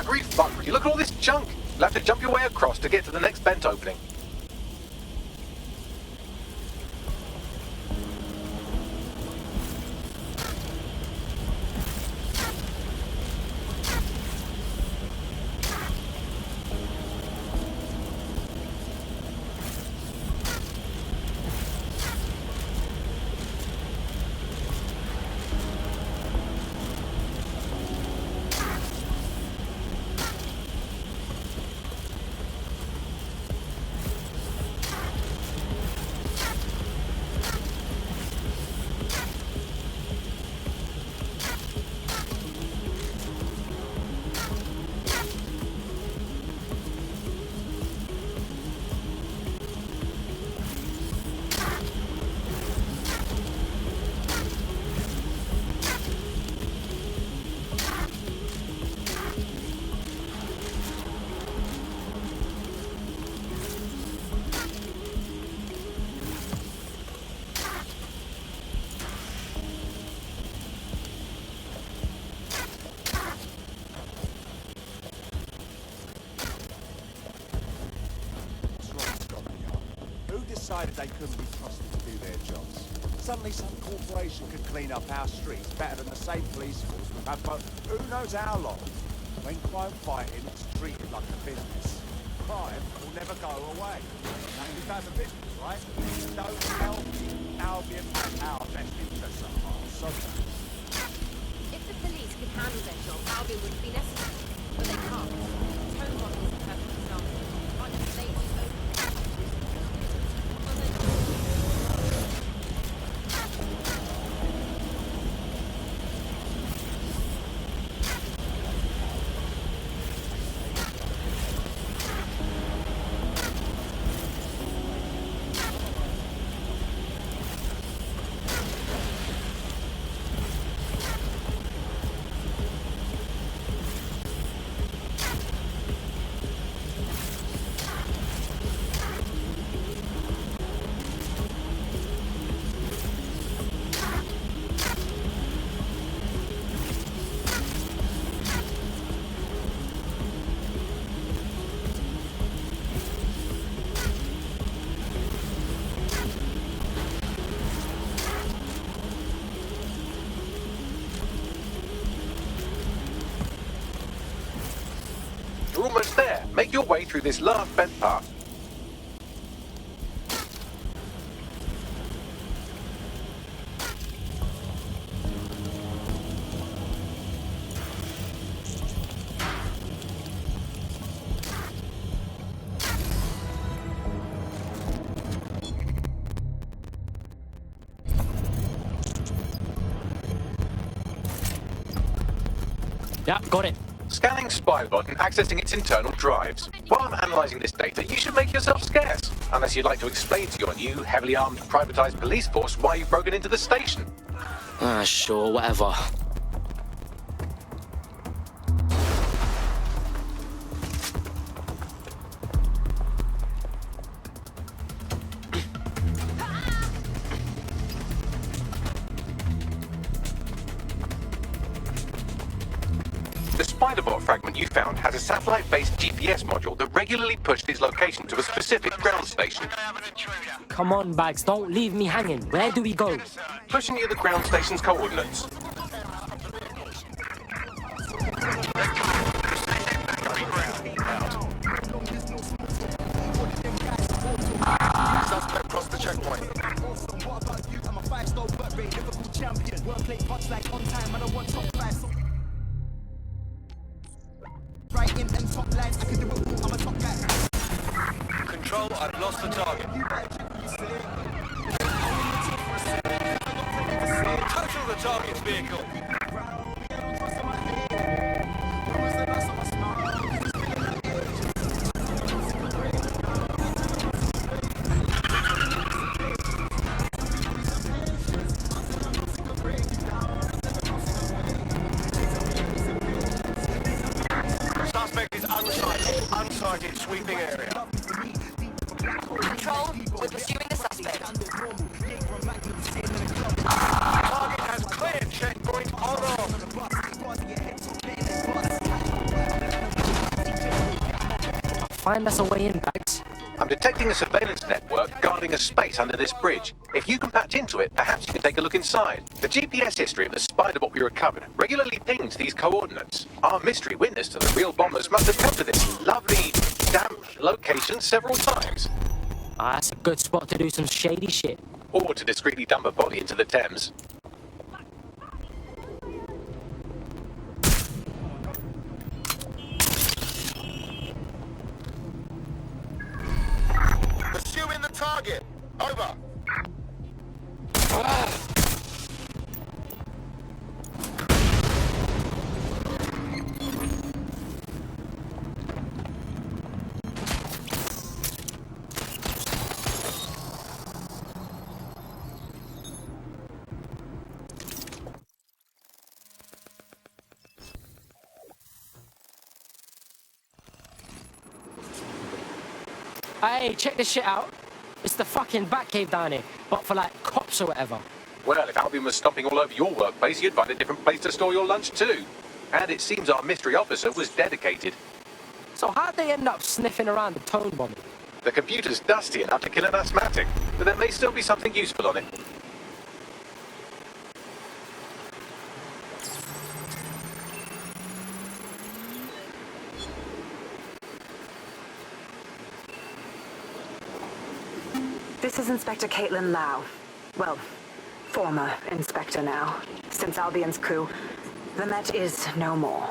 Buggery fuckery. Look at all this junk. You'll have to jump your way across to get to the next vent opening. Decided they couldn't be trusted to do their jobs. Suddenly some corporation could clean up our streets better than the same police force we've had for who knows how long. When crime fighting is treated like a business, crime will never go away. Now if that's a business, right? Don't tell me Albion and our best interests at heart. So if the police could handle their job, Albion wouldn't be necessary. But they can't. Tone Rock is a perfect example. Right, they just open. You're almost there. Make your way through this last vent path. Yeah, got it. Scanning Spybot and accessing its internal drives. While I'm analysing this data, you should make yourself scarce. Unless you'd like to explain to your new, heavily armed, privatised police force why you've broken into the station. Sure, whatever. The Spiderbot fragment you found has a satellite-based GPS module that regularly pushed its location to a specific ground station. Come on, Bags, don't leave me hanging. Where do we go? Pushing you the ground station's coordinates. Suspect crossed the checkpoint. Control, I've lost the target. Total the target's vehicle. Suspect is unsighted, sweeping area. Control, we're pursuing the suspect. Target has cleared checkpoint on off. find us a way in, Bags. I'm detecting a surveillance network guarding a space under this bridge. If you can patch into it, perhaps you can take a look inside. The GPS history of the spider bot we recovered regularly pings these coordinates. Our mystery witness to the real bombers must have come to this lovely, damp location several times. Ah, that's a good spot to do some shady shit. Or to discreetly dump a body into the Thames. Pursuing the target. Over. Hey, check this shit out. It's the fucking Batcave down here, but for like cops or whatever. Well, if Albion was stomping all over your workplace, you'd find a different place to store your lunch too. And it seems our mystery officer was dedicated. So how'd they end up sniffing around the tone bomb? The computer's dusty enough to kill an asthmatic, but there may still be something useful on it. This is Inspector Caitlin Lau. Well, former inspector now. Since Albion's coup, the Met is no more.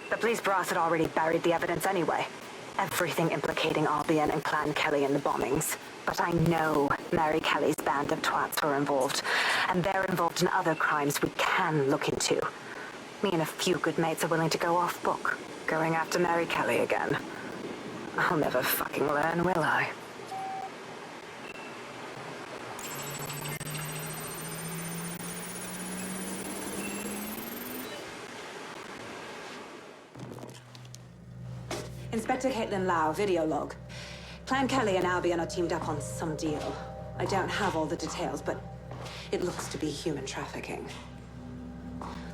The police brass had already buried the evidence anyway. Everything implicating Albion and Clan Kelly in the bombings. But I know Mary Kelly's band of twats were involved, and they're involved in other crimes we can look into. Me and a few good mates are willing to go off book, going after Mary Kelly again. I'll never fucking learn, will I? Inspector Caitlin Lau, video log. Clan Kelly and Albion are teamed up on some deal. I don't have all the details, but it looks to be human trafficking.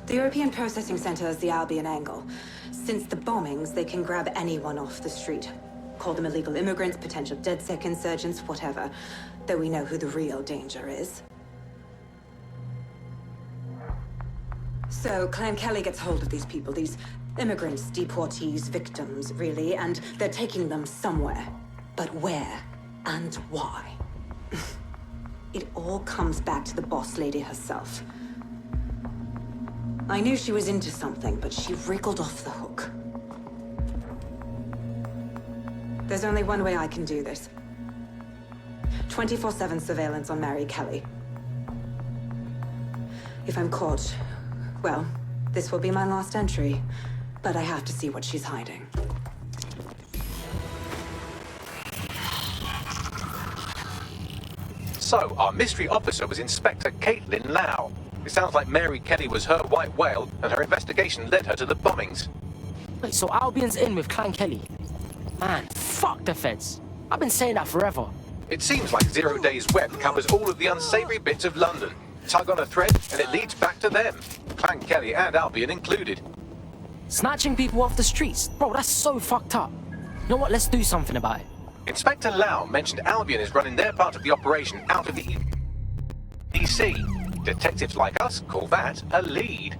The European Processing Center is the Albion angle. Since the bombings, they can grab anyone off the street. Call them illegal immigrants, potential DedSec insurgents, whatever. Though we know who the real danger is. So, Clan Kelly gets hold of these people, these immigrants, deportees, victims, really, and they're taking them somewhere. But where and why? It all comes back to the boss lady herself. I knew she was into something, but she wriggled off the hook. There's only one way I can do this. 24/7 surveillance on Mary Kelly. If I'm caught, well, this will be my last entry. But I have to see what she's hiding. So, our mystery officer was Inspector Caitlin Lau. It sounds like Mary Kelly was her white whale, and her investigation led her to the bombings. Wait, so Albion's in with Clan Kelly? Man, fuck the feds. I've been saying that forever. It seems like 0 Days Web covers all of the unsavory bits of London. Tug on a thread, and it leads back to them. Clan Kelly and Albion included. Snatching people off the streets? Bro, that's so fucked up. You know what? Let's do something about it. Inspector Lau mentioned Albion is running their part of the operation out of the EC. Detectives like us call that a lead.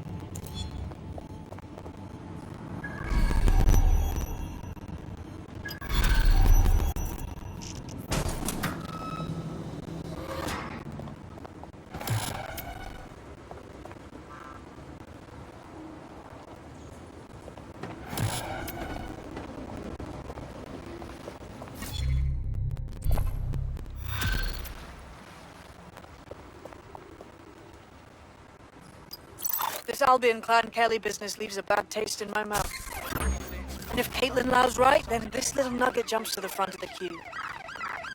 This Albion Clan Kelly business leaves a bad taste in my mouth. And if Caitlin Lau's right, then this little nugget jumps to the front of the queue.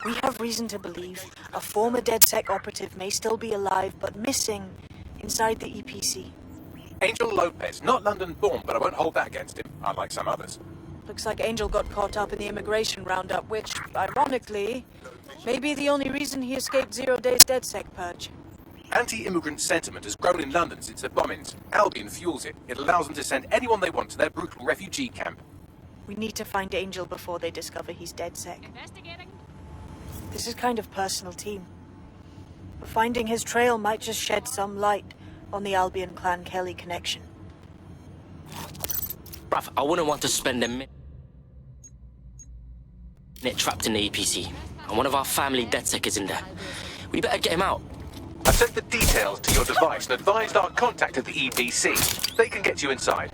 We have reason to believe a former DedSec operative may still be alive, but missing inside the EPC. Angel Lopez, not London-born, but I won't hold that against him, unlike some others. Looks like Angel got caught up in the immigration roundup, which, ironically, may be the only reason he escaped 0 Days DedSec purge. Anti-immigrant sentiment has grown in London since the bombings. Albion fuels it. It allows them to send anyone they want to their brutal refugee camp. We need to find Angel before they discover he's DedSec. Investigating. This is kind of personal, team. But finding his trail might just shed some light on the Albion Clan Kelly connection. Bruv, I wouldn't want to spend a minute trapped in the EPC. And one of our family DedSec is in there. We better get him out. I've sent the details to your device and advised our contact at the EPC. They can get you inside.